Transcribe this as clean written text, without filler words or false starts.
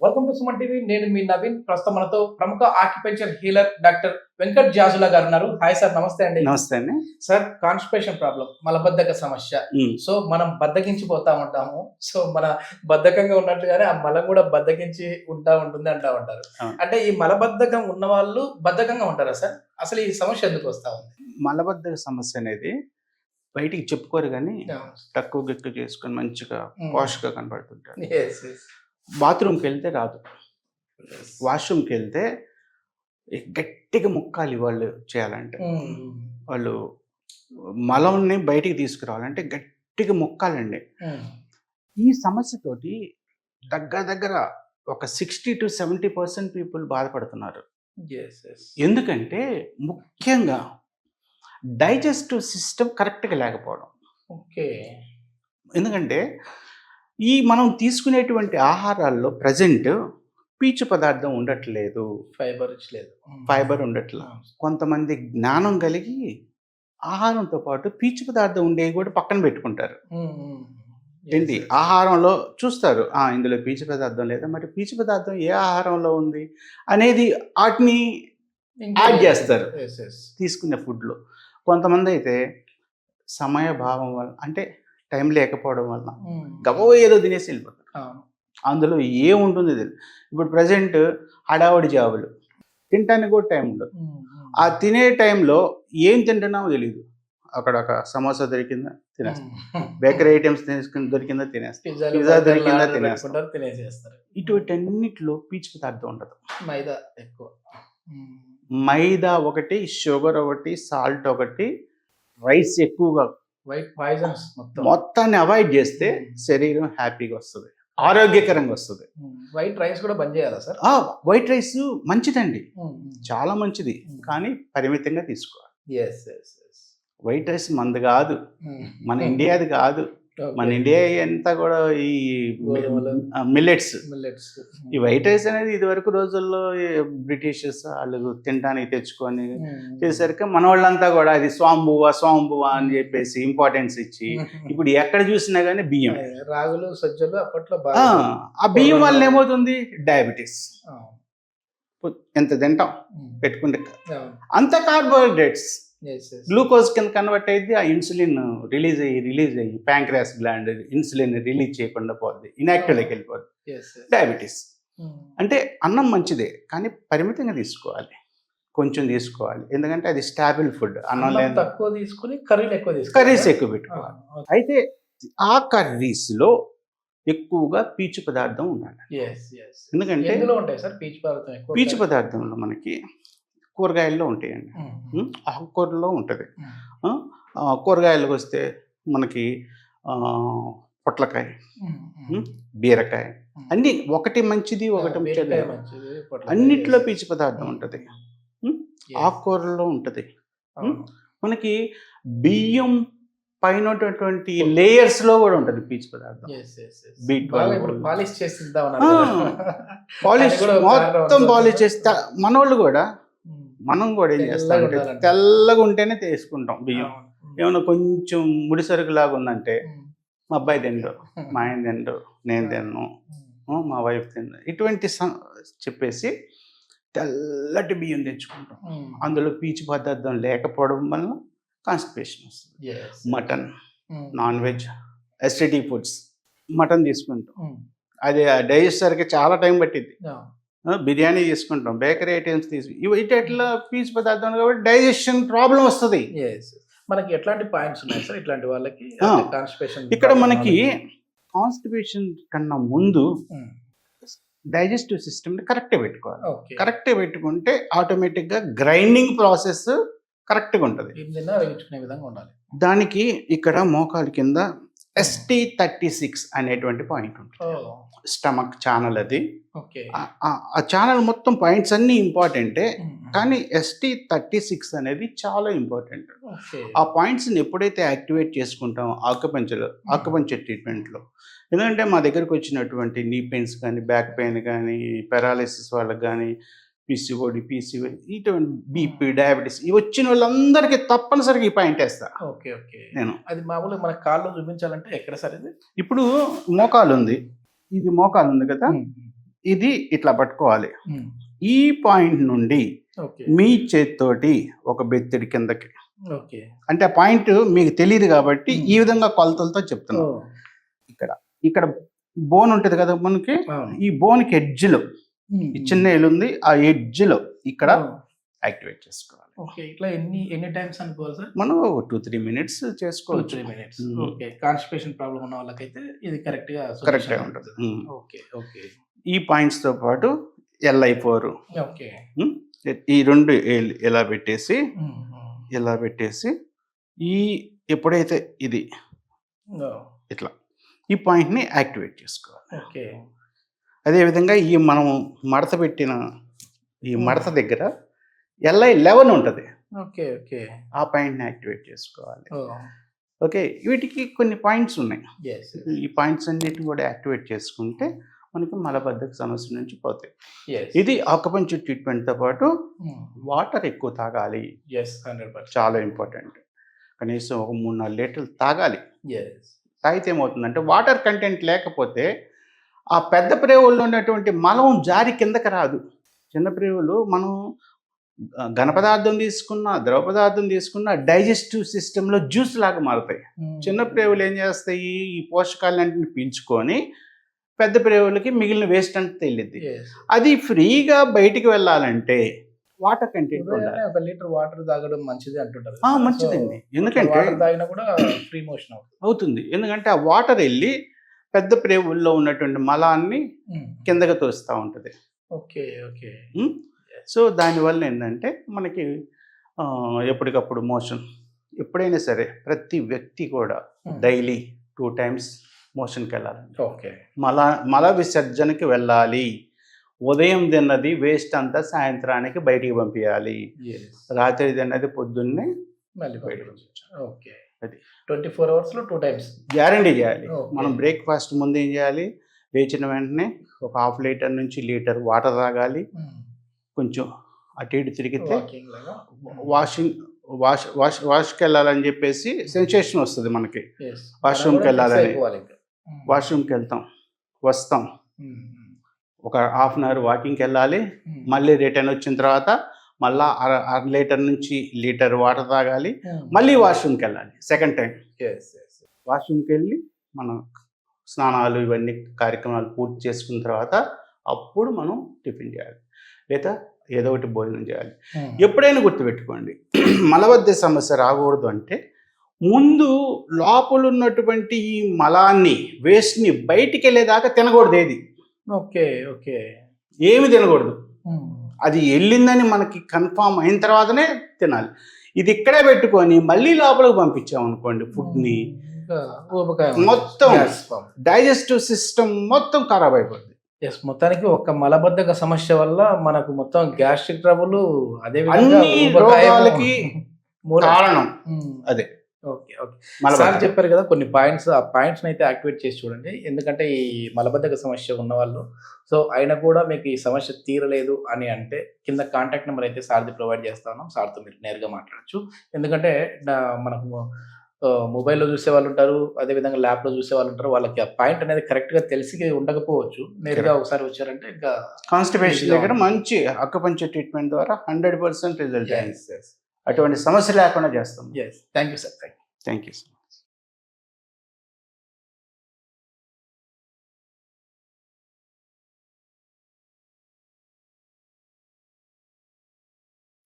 Welcome to Suman TV. నేను మీ నవీన్. ప్రస్తుతం మనతో ప్రముఖ ఆక్యుపెన్షర్ హీలర్ డాక్టర్ వెంకట్ జాజులా గారు ఉన్నారు. హాయ్ సార్, నమస్తే అండి. నమస్తే అండి సార్, కాన్స్టిపేషన్ ప్రాబ్లం, మలబద్ధక సమస్య. సో మనం బద్దకించిపోతా ఉంటాము. సో మన బద్ధకంగా ఉన్నట్టుగానే ఆ మలం కూడా బద్దకించి ఉంటుంది అంటా ఉంటారు. అంటే ఈ మలబద్ధకం ఉన్న వాళ్ళు బద్ధకంగా ఉంటారా సార్? అసలు ఈ సమస్య ఎందుకు వస్తా ఉంది? మలబద్ధక సమస్య అనేది బయటికి చెప్పుకోరు కానీ తక్కువ గెక్కు చేసుకొని మంచిగా పాష్గా కనబడుతుంటారు. బాత్రూమ్కి వెళ్తే రాదు, వాష్రూమ్కి వెళ్తే గట్టిగా ముక్కాలి. వాళ్ళు చేయాలంటే వాళ్ళు మలంని బయటికి తీసుకురావాలంటే గట్టిగా ముక్కాలండి. ఈ సమస్యతోటి దగ్గర ఒక 60 to 70% పీపుల్ బాధపడుతున్నారు. ఎందుకంటే ముఖ్యంగా డైజెస్టివ్ సిస్టమ్ కరెక్ట్గా లేకపోవడం. ఎందుకంటే ఈ మనం తీసుకునేటువంటి ఆహారాల్లో ప్రజెంట్ పీచు పదార్థం ఉండట్లేదు, ఫైబర్ ఉండట్లేదు. కొంతమంది జ్ఞానం కలిగి ఆహారంతో పాటు పీచు పదార్థం ఉండేవి కూడా పక్కన పెట్టుకుంటారు. ఏంటి ఆహారంలో చూస్తారు, ఇందులో పీచు పదార్థం లేదా, మరి పీచు పదార్థం ఏ ఆహారంలో ఉంది అనేది వాటిని యాడ్ చేస్తారు తీసుకునే ఫుడ్లో. కొంతమంది అయితే సమయభావం వల్ల, అంటే టైం లేకపోవడం వల్ల గబో ఏదో తినేసి వెళ్ళిపోతారు. అందులో ఏముంటుంది తెలియదు. ఇప్పుడు ప్రజెంట్ హడావడి జాబులు, తినటానికి కూడా టైం ఉండదు. ఆ తినే టైంలో ఏం తింటున్నామో తెలియదు. అక్కడ ఒక సమోసా దొరికిందా తినేస్తాం, బేకరీ ఐటమ్స్ దొరికిందా తినేస్తాం, పిజ్జా దొరికిందా తినేస్తారు. ఇటువంటి అన్నిటిలో పీచు పదార్థం ఉండదు. మైదా ఎక్కువ, మైదా ఒకటి, షుగర్ ఒకటి, సాల్ట్ ఒకటి, రైస్ ఎక్కువగా, మొత్తాన్ని అవాయిడ్ చేస్తే శరీరం హ్యాపీగా వస్తుంది, ఆరోగ్యకరంగా వస్తుంది. వైట్ రైస్ కూడా బంద్ చేయాలా సార్? వైట్ రైస్ మంచిదండి, చాలా మంచిది, కానీ పరిమితంగా తీసుకోవాలి. వైట్ రైస్ మనది కాదు, మన ఇండియాది కాదు. మన ఇండియా అంతా కూడా ఈ మిల్లెట్స్. ఈ వైట్ రైస్ అనేది ఇది వరకు రోజుల్లో బ్రిటిషర్స్ వాళ్ళు తినడానికి తెచ్చుకొని చేసరికి మన వాళ్ళంతా కూడా అది స్వాంబువా అని చెప్పేసి ఇంపార్టెన్స్ ఇచ్చి ఇప్పుడు ఎక్కడ చూసినా కానీ బియ్యం, రాగులు, సజ్జలు అప్పట్లో ఆ బియ్యం వల్ల ఏమవుతుంది, డయాబెటీస్. ఎంత తింటాం పెట్టుకుంటే అంత కార్బోహైడ్రేట్స్ గ్లూకోజ్ కింద కన్వర్ట్ అయ్యి ఆ ఇన్సులిన్ రిలీజ్ అయ్యి ప్యాంక్రియాస్ గ్లాండ్ ఇన్సులిన్ రిలీజ్ చేయకుండా పోద్ది, ఇన్యాక్టివ్లోకి వెళ్ళిపోద్ది. డయాబెటీస్ అంటే అన్నం మంచిదే కానీ పరిమితంగా తీసుకోవాలి, కొంచెం తీసుకోవాలి. ఎందుకంటే అది స్టాబుల్ ఫుడ్. అన్నం తక్కువ తీసుకుని కర్రీస్ ఎక్కువ పెట్టుకోవాలి. అయితే ఆ కర్రీస్లో ఎక్కువగా పీచు పదార్థం ఉండాలి. ఎందుకంటే పీచు పదార్థంలో మనకి కూరగాయల్లో ఉంటాయండి, ఆకుకూరలో ఉంటుంది. కూరగాయలకు వస్తే మనకి పొట్లకాయ, బీరకాయ, అన్నీ ఒకటి మంచిది ఒకటి మంచిది, అన్నిట్లో పీచు పదార్థం ఉంటుంది. ఆకుకూరలో ఉంటుంది. మనకి బియ్యం పైన లేయర్స్ లో కూడా ఉంటుంది పీచు పదార్థం. పాలిష్ మొత్తం పాలిష్ చేస్తా. మనం కూడా ఏం చేస్తామంటే తెల్లగా ఉంటేనే తీసుకుంటాం బియ్యం. ఏమన్నా కొంచెం ముడిసరుకు లాగా ఉందంటే మా అబ్బాయి తిండు, మా ఆయన తిండు, నేను తిన్ను, మా వైఫ్ తిండు, ఇటువంటి చెప్పేసి తెల్లటి బియ్యం తెచ్చుకుంటాం. అందులో పీచు పదార్థం లేకపోవడం వల్ల కాన్స్టిపేషన్ వస్తుంది. మటన్, నాన్ వెజ్, ఎస్టిటీ ఫుడ్స్, మటన్ తీసుకుంటాం, అది డైజెస్టర్కి చాలా టైం పట్టింది. బిర్యానీ తీసుకుంటాం, బేకరీ ఐటమ్స్ ఇట్లా పీచు పదార్థం కాబట్టి డైజెషన్ ప్రాబ్లం వస్తుంది. మనకి ఎట్లాంటి పాయింట్స్ ఉన్నాయి సార్ ఇట్లాంటి వాళ్ళకి? ఇక్కడ మనకి కాన్స్టిపేషన్ కన్నా ముందు డైజెస్టివ్ సిస్టమ్ కరెక్ట్గా పెట్టుకోవాలి. కరెక్ట్గా పెట్టుకుంటే ఆటోమేటిక్గా గ్రైండింగ్ ప్రాసెస్ కరెక్ట్గా ఉంటుంది. దానికి ఇక్కడ మోకాలు కింద ST36 అనేటువంటి పాయింట్ ఉంటుంది. స్టమక్ ఛానల్ అది. ఆ ఛానల్ మొత్తం పాయింట్స్ అన్ని ఇంపార్టెంటే, కానీ ST36 అనేది చాలా ఇంపార్టెంట్. ఆ పాయింట్స్ని ఎప్పుడైతే యాక్టివేట్ చేసుకుంటామో ఆక్యుపంచర్ ట్రీట్మెంట్లో, ఎందుకంటే మా దగ్గరకు వచ్చినటువంటి నీ పెయిన్స్ కానీ, బ్యాక్ పెయిన్ కానీ, పారాలిసిస్ వాళ్ళకి కానీ, PCOD, ఇటువంటి బీపీ, డయాబెటీస్ ఇవి వచ్చిన వాళ్ళందరికీ తప్పనిసరిగా ఈ పాయింట్ వేస్తా. నేను అది మామూలుగా మన కాళ్ళు చూపించాలంటే ఎక్కడ సార్ ఇది? ఇప్పుడు మోకాలు ఉంది, ఇది మోకాలు ఉంది కదా, ఇది ఇట్లా పట్టుకోవాలి. ఈ పాయింట్ నుండి మీ చేతితోటి ఒక బెత్తిడి కిందకి, అంటే ఆ పాయింట్ మీకు తెలియదు కాబట్టి ఈ విధంగా కొలతలతో చెప్తున్నాం. ఇక్కడ బోన్ ఉంటుంది కదా మనకి, ఈ బోన్కి ఎడ్జ్లో ఈ చిన్న ఎల్ ఉంది, ఆ ఎడ్జ్లో ఇక్కడ యాక్టివేట్ చేసుకోవాలి. ఇట్లా ఎన్ని టైమ్స్ అనుకోవాలి సార్? మనం 2-3 minutes చేసుకోవచ్చు. 2-3 minutes. కాన్స్టిపేషన్ ప్రాబ్లం ఉన్న వాళ్ళకైతే ఇది కరెక్ట్ గా ఉంటుంది. ఈ పాయింట్స్ తో పాటు LI4 ఈ రెండు ఇలా పెట్టేసి ఈ ఎప్పుడైతే ఇది ఇట్లా ఈ పాయింట్ ని యాక్టివేట్ చేసుకోవాలి. అదేవిధంగా ఈ మనం మడత పెట్టిన ఈ మడత దగ్గర LI11 ఉంటుంది. ఆ పాయింట్ ని యాక్టివేట్ చేసుకోవాలి. వీటికి కొన్ని పాయింట్స్ ఉన్నాయి. ఈ పాయింట్స్ అన్నిటిని కూడా యాక్టివేట్ చేసుకుంటే మనకి మలబద్ధక సమస్య నుంచి పోతాయి. ఇది ఆకుపంచర్ ట్రీట్మెంట్ తో పాటు వాటర్ ఎక్కువ తాగాలి. చాలా ఇంపార్టెంట్. కనీసం ఒక 3-4 లీటర్లు తాగాలి. తాగితే ఏమవుతుందంటే వాటర్ కంటెంట్ లేకపోతే ఆ పెద్ద ప్రేవుల్లో ఉన్నటువంటి మలం జారి కిందకి రాదు. చిన్న ప్రేవులు మనం ఘన పదార్థం తీసుకున్న, ద్రవ పదార్థం తీసుకున్న డైజెస్టివ్ సిస్టంలో జ్యూస్ లాగా మారుతాయి. చిన్న ప్రేవులు ఏం చేస్తాయి, ఈ పోషకాలన్నింటిని పీల్చుకొని పెద్ద ప్రేవులకి మిగిలిన వేస్ట్ అంతా తెలియద్ది. అది ఫ్రీగా బయటికి వెళ్ళాలంటే వాటర్ కంటెంట్ ఉండాలి. 1 లీటర్ వాటర్ తాగడం మంచిది అంటుంటారు. మంచిదండి, ఎందుకంటే తాగినా కూడా ఫ్రీ మోషన్ అవుతుంది. ఎందుకంటే ఆ వాటర్ వెళ్ళి పెద్ద ప్రేవుల్లో ఉన్నటువంటి మలాన్ని కిందకి తోస్తూ ఉంటుంది. సో దానివల్ల ఏంటంటే మనకి ఎప్పటికప్పుడు మోషన్, ఎప్పుడైనా సరే ప్రతి వ్యక్తి కూడా డైలీ 2 times మోషన్కి వెళ్ళాలి. మల విసర్జనకి వెళ్ళాలి. ఉదయం తిన్నది వేస్ట్ అంతా సాయంత్రానికి బయటికి పంపించాలి. రాత్రి తిన్నది పొద్దున్నే మళ్ళీ బయటకు పంపించాలి. అది 24 hours లో 2 times గ్యారంటీ చేయాలి. మనం బ్రేక్ఫాస్ట్ ముందు ఏం చేయాలి, లేచిన వెంటనే ఒక 1/2 లీటర్ నుంచి లీటర్ వాటర్ తాగాలి. కొంచెం అటు ఇటు తిరిగితే వాష్కి వెళ్ళాలని చెప్పేసి సెన్సేషన్ వస్తుంది మనకి. వాష్రూమ్కి వెళ్ళాలని వాష్రూమ్కి వెళ్తాం, వస్తాం, ఒక 1/2 hour వాకింగ్కి వెళ్ళాలి. మళ్ళీ రిటర్న్ వచ్చిన తర్వాత మళ్ళీ 1/2 లీటర్ నుంచి లీటర్ వాటర్ తాగాలి. మళ్ళీ వాష్రూమ్కి వెళ్ళాలి సెకండ్ టైం. వాష్రూమ్కి వెళ్ళి మనం స్నానాలు ఇవన్నీ కార్యక్రమాలు పూర్తి చేసుకున్న తర్వాత అప్పుడు మనం టిఫిన్ చేయాలి, లేదా ఏదో ఒకటి భోజనం చేయాలి. ఎప్పుడైనా గుర్తుపెట్టుకోండి, మలబద్ధక సమస్య రాకూడదు అంటే ముందు లోపల ఉన్నటువంటి ఈ మలాన్ని, వేస్ట్ని బయటికి వెళ్ళేదాకా తినకూడదు. ఏది ఏమి తినకూడదు. అది వెళ్ళిందని మనకి కన్ఫామ్ అయిన తర్వాతనే తినాలి. ఇది ఇక్కడే పెట్టుకొని మళ్ళీ లోపలికి పంపించామనుకోండి ఫుడ్ని, మొత్తం డైజెస్టివ్ సిస్టమ్ మొత్తం ఖరాబ్ అయిపోతుంది. మొత్తానికి ఒక మలబద్ధక సమస్య వల్ల మనకు మొత్తం గ్యాస్ట్రిక్ ట్రబుల్, అదే అన్ని రోగాలకి కారణం అదే. సార్ చెప్పారు కదా కొన్ని పాయింట్స్, ఆ పాయింట్స్ అయితే యాక్టివేట్ చేసి చూడండి. ఎందుకంటే ఈ మలబద్ధక సమస్య ఉన్న వాళ్ళు సో అయినా కూడా మీకు ఈ సమస్య తీరలేదు అని అంటే కింద కాంటాక్ట్ నెంబర్ అయితే సార్ది ప్రొవైడ్ చేస్తాను. సార్తో మీరు నేరుగా మాట్లాడచ్చు. ఎందుకంటే మనకు మొబైల్లో చూసే వాళ్ళు ఉంటారు, అదేవిధంగా ల్యాబ్లో చూసే వాళ్ళు ఉంటారు. వాళ్ళకి ఆ పాయింట్ అనేది కరెక్ట్గా తెలిసి ఉండకపోవచ్చు. నేరుగా ఒకసారి వచ్చారంటే ఇంకా కాన్స్టిపేషన్ దగ్గర మంచి అక్యుపంక్చర్ ట్రీట్మెంట్ ద్వారా 100% రిజల్ట్. అటువంటి సమస్య లేకుండా చేస్తాం. Thank you sir. Thank you sir.